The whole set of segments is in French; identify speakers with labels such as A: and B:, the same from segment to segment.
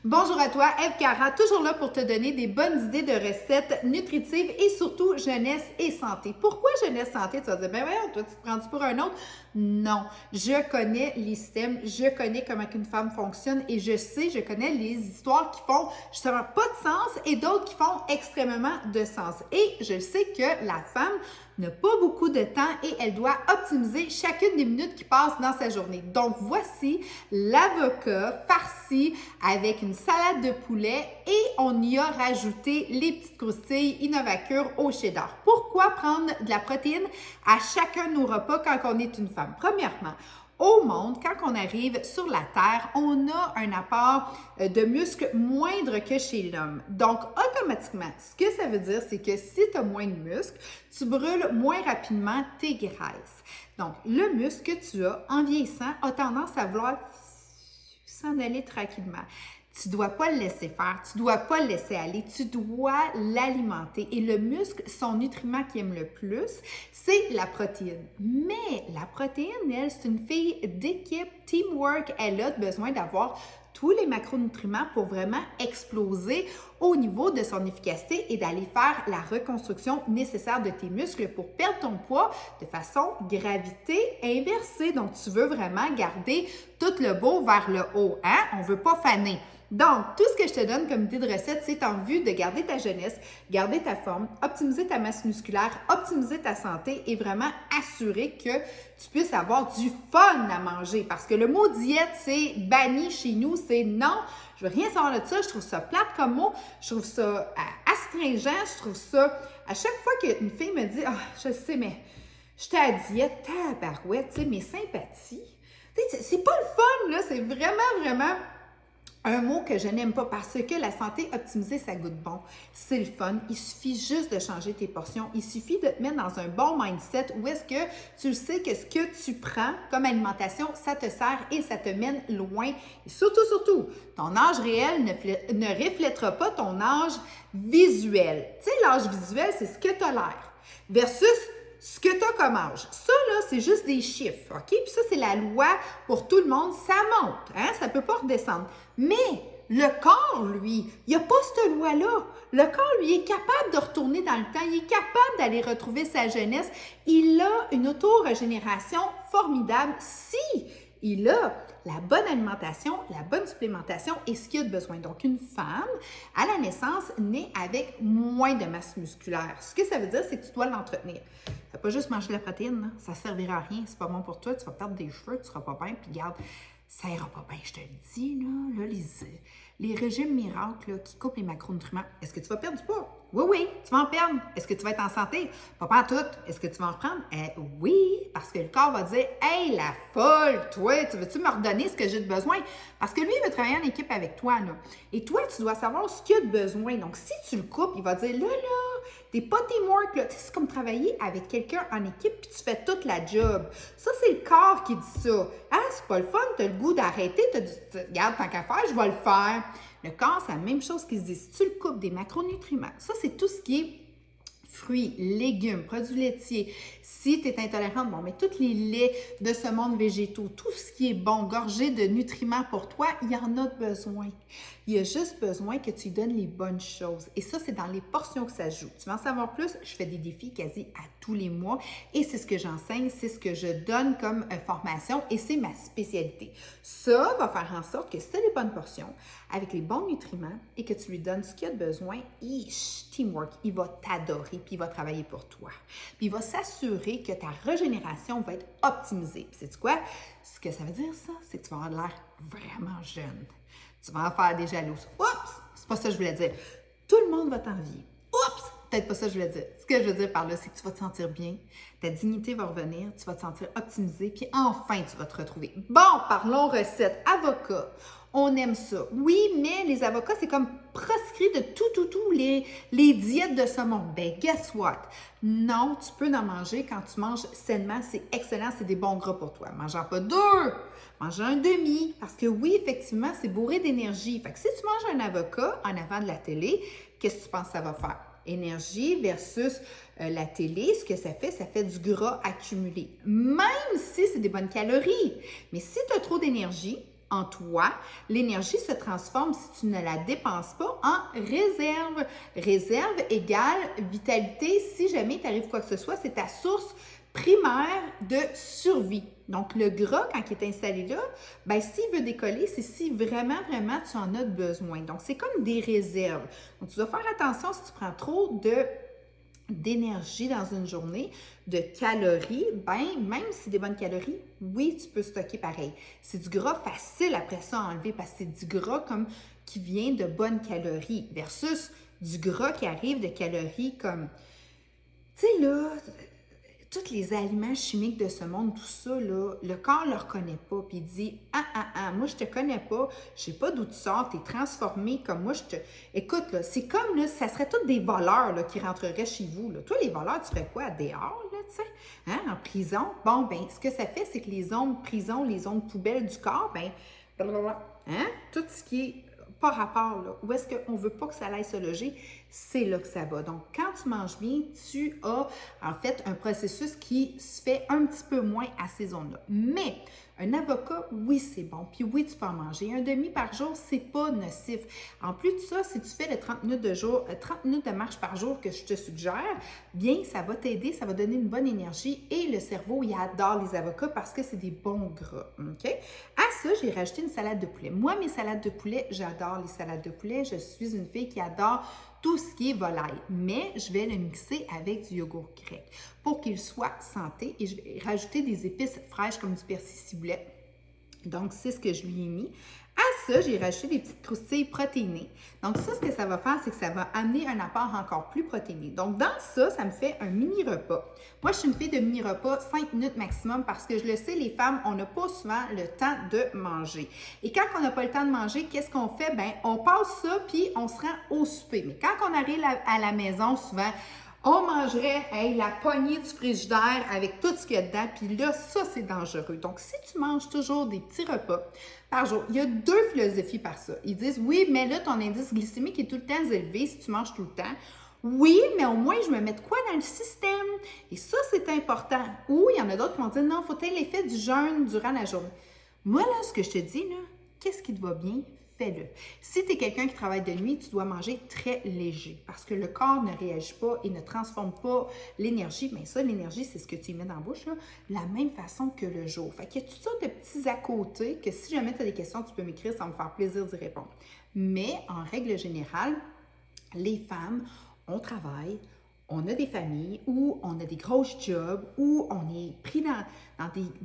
A: Bonjour à toi, Eve Cara, toujours là pour te donner des bonnes idées de recettes nutritives et surtout jeunesse et santé. Pourquoi jeunesse santé? Tu vas dire, ben voyons, toi, tu te prends-tu pour un autre? Non, je connais les systèmes, je connais comment une femme fonctionne et je connais les histoires qui font justement pas de sens et d'autres qui font extrêmement de sens. Et je sais que la femme n'a pas beaucoup de temps et elle doit optimiser chacune des minutes qui passent dans sa journée. Donc, voici l'avocat farci avec une salade de poulet et on y a rajouté les petites croustilles Innovacure au cheddar. Pourquoi prendre de la protéine à chacun de nos repas quand on est une femme? Premièrement, au monde, quand on arrive sur la Terre, on a un apport de muscles moindre que chez l'homme. Donc, automatiquement, ce que ça veut dire, c'est que si tu as moins de muscles, tu brûles moins rapidement tes graisses. Donc, le muscle que tu as en vieillissant a tendance à vouloir s'en aller tranquillement. Tu ne dois pas le laisser faire, tu ne dois pas le laisser aller, tu dois l'alimenter. Et le muscle, son nutriment qu'il aime le plus, c'est la protéine. Mais la protéine, elle, c'est une fille d'équipe, teamwork. Elle a besoin d'avoir tous les macronutriments pour vraiment exploser au niveau de son efficacité et d'aller faire la reconstruction nécessaire de tes muscles pour perdre ton poids de façon gravité inversée. Donc, tu veux vraiment garder tout le beau vers le haut, hein? On ne veut pas faner. Donc, tout ce que je te donne comme idée de recette, c'est en vue de garder ta jeunesse, garder ta forme, optimiser ta masse musculaire, optimiser ta santé et vraiment assurer que tu puisses avoir du fun à manger. Parce que le mot diète, c'est banni chez nous, c'est non, je veux rien savoir de ça, je trouve ça plate comme mot, je trouve ça astringent, je trouve ça, à chaque fois qu'une fille me dit « Ah, je sais, mais j'étais à diète, tabarouette, tu sais, mes sympathies. » C'est pas le fun, là, c'est vraiment un mot que je n'aime pas parce que la santé optimisée, ça goûte bon. C'est le fun. Il suffit juste de changer tes portions. Il suffit de te mettre dans un bon mindset où est-ce que tu sais que ce que tu prends comme alimentation, ça te sert et ça te mène loin. Et surtout, ton âge réel ne reflètera pas ton âge visuel. Tu sais, l'âge visuel, c'est ce que tu as l'air versus ce que tu as comme âge. Ça, là, c'est juste des chiffres, OK? Puis ça, c'est la loi pour tout le monde. Ça monte, hein? Ça ne peut pas redescendre. Mais le corps, lui, il n'y a pas cette loi-là. Le corps, lui, est capable de retourner dans le temps. Il est capable d'aller retrouver sa jeunesse. Il a une auto-régénération formidable si il a la bonne alimentation, la bonne supplémentation et ce qu'il a de besoin. Donc, une femme, à la naissance, naît avec moins de masse musculaire. Ce que ça veut dire, c'est que tu dois l'entretenir. Tu ne vas pas juste manger de la protéine, là. Ça ne servira à rien. C'est pas bon pour toi. Tu vas perdre des cheveux, tu ne seras pas bien. Puis, regarde, ça ira pas bien, je te le dis, là les régimes miracles là, qui coupent les macronutriments, est-ce que tu vas perdre du poids? Oui, tu vas en perdre. Est-ce que tu vas être en santé? Pas en tout. Est-ce que tu vas en reprendre? Oui, parce que le corps va dire « Hey, la folle, toi, tu veux-tu me redonner ce que j'ai de besoin? » Parce que lui, il veut travailler en équipe avec toi, là. Et toi, tu dois savoir ce qu'il a de besoin. Donc, si tu le coupes, il va dire « Là, t'es pas teamwork, là. » Tu sais, c'est comme travailler avec quelqu'un en équipe puis tu fais toute la job. Ça, c'est le corps qui dit ça. Ah, c'est pas le fun, t'as le goût d'arrêter, t'as dit « Regarde, tant qu'à faire, je vais le faire. » Le corps, c'est la même chose qu'il se dit. Si tu le coupes des macronutriments, ça, c'est tout ce qui est fruits, légumes, produits laitiers. Si tu es intolérante, bon, mais tous les laits de ce monde végétaux, tout ce qui est bon, gorgé de nutriments pour toi, il y en a besoin. Il y a juste besoin que tu lui donnes les bonnes choses. Et ça, c'est dans les portions que ça joue. Tu veux en savoir plus? Je fais des défis quasi à tous les mois et c'est ce que j'enseigne, c'est ce que je donne comme formation et c'est ma spécialité. Ça va faire en sorte que si tu as les bonnes portions, avec les bons nutriments et que tu lui donnes ce qu'il a de besoin, teamwork, il va t'adorer puis il va travailler pour toi. Puis il va s'assurer que ta régénération va être optimisée. Puis sais-tu quoi? Ce que ça veut dire, ça, c'est que tu vas avoir l'air vraiment jeune. Tu vas en faire des jalouses. Oups! C'est pas ça que je voulais dire. Tout le monde va t'envier. Oups! Peut-être pas ça que je voulais dire. Ce que je veux dire par là, c'est que tu vas te sentir bien, ta dignité va revenir, tu vas te sentir optimisé, puis enfin, tu vas te retrouver. Bon, parlons recettes. Avocat. On aime ça. Oui, mais les avocats, c'est comme proscrit de tout les diètes de ce monde. Ben, guess what? Non, tu peux en manger quand tu manges sainement. C'est excellent, c'est des bons gras pour toi. Mange-en pas deux, mange un demi. Parce que oui, effectivement, c'est bourré d'énergie. Fait que si tu manges un avocat en avant de la télé, qu'est-ce que tu penses que ça va faire? énergie versus la télé, ce que ça fait du gras accumulé. Même si c'est des bonnes calories. Mais si tu as trop d'énergie en toi, l'énergie se transforme, si tu ne la dépenses pas, en réserve. Réserve égale vitalité. Si jamais t'arrive quoi que ce soit, c'est ta source primaire de survie. Donc, le gras, quand il est installé là, ben s'il veut décoller, c'est si vraiment, vraiment tu en as besoin. Donc, c'est comme des réserves. Donc, tu dois faire attention si tu prends trop d'énergie dans une journée, de calories, ben même si c'est des bonnes calories, oui, tu peux stocker pareil. C'est du gras facile après ça à enlever parce que c'est du gras comme qui vient de bonnes calories versus du gras qui arrive de calories comme, tu sais là, tous les aliments chimiques de ce monde, tout ça, là, le corps ne le reconnaît pas. Puis il dit moi, je te connais pas, je sais pas d'où tu sors, tu es transformé comme moi, Écoute, là, c'est comme, là, ça serait tous des voleurs là, qui rentreraient chez vous. Là. Toi, les voleurs, tu fais quoi? Dehors, là, tu sais? Hein? En prison? Bon, ben ce que ça fait, c'est que les zones prison, les zones poubelles du corps, ben hein? Tout ce qui est pas rapport, là, où est-ce qu'on ne veut pas que ça aille se loger, c'est là que ça va. Donc, quand tu manges bien, tu as en fait un processus qui se fait un petit peu moins à ces zones-là. Mais un avocat, oui, c'est bon. Puis oui, tu peux en manger. Un demi par jour, c'est pas nocif. En plus de ça, si tu fais le 30 minutes 30 minutes de marche par jour que je te suggère, bien, ça va t'aider, ça va donner une bonne énergie et le cerveau, il adore les avocats parce que c'est des bons gras. OK? À ça, j'ai rajouté une salade de poulet. Moi, mes salades de poulet, j'adore les salades de poulet. Je suis une fille qui adore tout ce qui est volaille, mais je vais le mixer avec du yogourt grec pour qu'il soit santé et je vais rajouter des épices fraîches comme du persil ciboulette. Donc, c'est ce que je lui ai mis. À ça, j'ai rajouté des petites croustilles protéinées. Donc, ça, ce que ça va faire, c'est que ça va amener un apport encore plus protéiné. Donc, dans ça, ça me fait un mini-repas. Moi, je suis une fille de mini-repas, 5 minutes maximum, parce que je le sais, les femmes, on n'a pas souvent le temps de manger. Et quand on n'a pas le temps de manger, qu'est-ce qu'on fait? Bien, on passe ça, puis on se rend au souper. Mais quand on arrive à la maison, souvent, on mangerait la poignée du frigidaire avec tout ce qu'il y a dedans. Puis là, ça, c'est dangereux. Donc, si tu manges toujours des petits repas par jour, il y a deux philosophies par ça. Ils disent, oui, mais là, ton indice glycémique est tout le temps élevé si tu manges tout le temps. Oui, mais au moins, je me mets de quoi dans le système? Et ça, c'est important. Ou il y en a d'autres qui vont dire, non, il faut l'effet du jeûne durant la journée. Moi, là, ce que je te dis, là, qu'est-ce qui te va bien? Fais-le. Si tu es quelqu'un qui travaille de nuit, tu dois manger très léger parce que le corps ne réagit pas et ne transforme pas l'énergie. Mais ça, l'énergie, c'est ce que tu y mets dans la bouche, là, de la même façon que le jour. Fait qu'il y a toutes sortes de petits à côté que si jamais tu as des questions, tu peux m'écrire, ça va me faire plaisir d'y répondre. Mais en règle générale, les femmes, on travaille, on a des familles, ou on a des grosses jobs, ou on est pris dans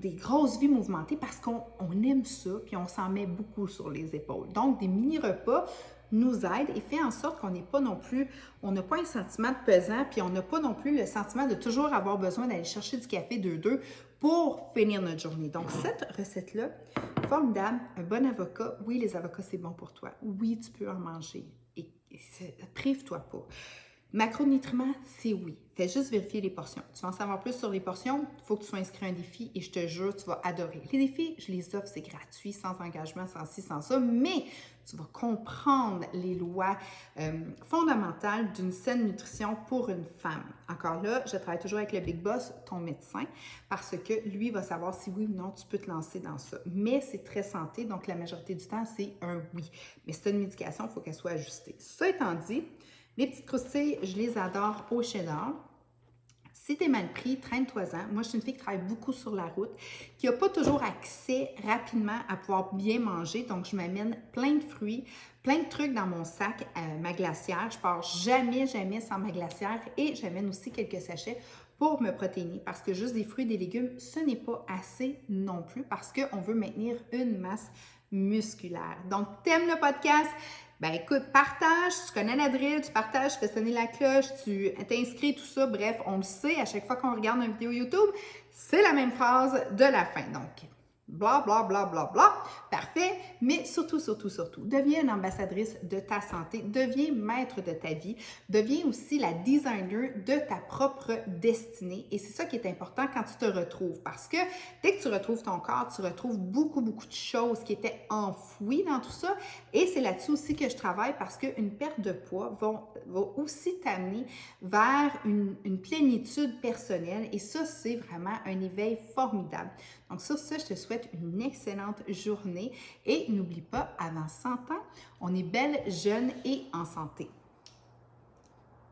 A: des grosses vies mouvementées parce qu'on aime ça, puis on s'en met beaucoup sur les épaules. Donc, des mini-repas nous aident et fait en sorte qu'on n'est pas non plus, on n'a pas un sentiment de pesant, puis on n'a pas non plus le sentiment de toujours avoir besoin d'aller chercher du café 2-2 pour finir notre journée. Donc, cette recette-là, formidable, un bon avocat. Oui, les avocats, c'est bon pour toi. Oui, tu peux en manger. Et prive-toi pas. Macronutriments, c'est oui. Fais juste vérifier les portions. Tu veux en savoir plus sur les portions? Il faut que tu sois inscrit à un défi et je te jure, tu vas adorer. Les défis, je les offre, c'est gratuit, sans engagement, sans ci, sans ça, mais tu vas comprendre les lois fondamentales d'une saine nutrition pour une femme. Encore là, je travaille toujours avec le Big Boss, ton médecin, parce que lui va savoir si oui ou non tu peux te lancer dans ça. Mais c'est très santé, donc la majorité du temps, c'est un oui. Mais si tu as une médication, il faut qu'elle soit ajustée. Ça étant dit, les petites croustilles, je les adore au cheddar. Si t'es mal pris, traîne-toi-en. Moi, je suis une fille qui travaille beaucoup sur la route, qui n'a pas toujours accès rapidement à pouvoir bien manger. Donc, je m'amène plein de fruits, plein de trucs dans mon sac, ma glacière. Je pars jamais, jamais sans ma glacière et j'amène aussi quelques sachets pour me protéiner parce que juste des fruits et des légumes, ce n'est pas assez non plus parce qu'on veut maintenir une masse musculaire. Donc, t'aimes le podcast? Ben écoute, partage, tu connais la drill, tu partages, tu fais sonner la cloche, tu t'inscris, tout ça. Bref, on le sait, à chaque fois qu'on regarde une vidéo YouTube, c'est la même phrase de la fin. Donc, bla, bla, bla, bla, bla. Parfait. Mais surtout, surtout, surtout, deviens une ambassadrice de ta santé, deviens maître de ta vie, deviens aussi la designer de ta propre destinée. Et c'est ça qui est important quand tu te retrouves. Parce que dès que tu retrouves ton corps, tu retrouves beaucoup, beaucoup de choses qui étaient enfouies dans tout ça. Et c'est là-dessus aussi que je travaille parce qu'une perte de poids va aussi t'amener vers une plénitude personnelle. Et ça, c'est vraiment un éveil formidable. Donc sur ça, je te souhaite une excellente journée et n'oublie pas, avant 100 ans, on est belle, jeune et en santé.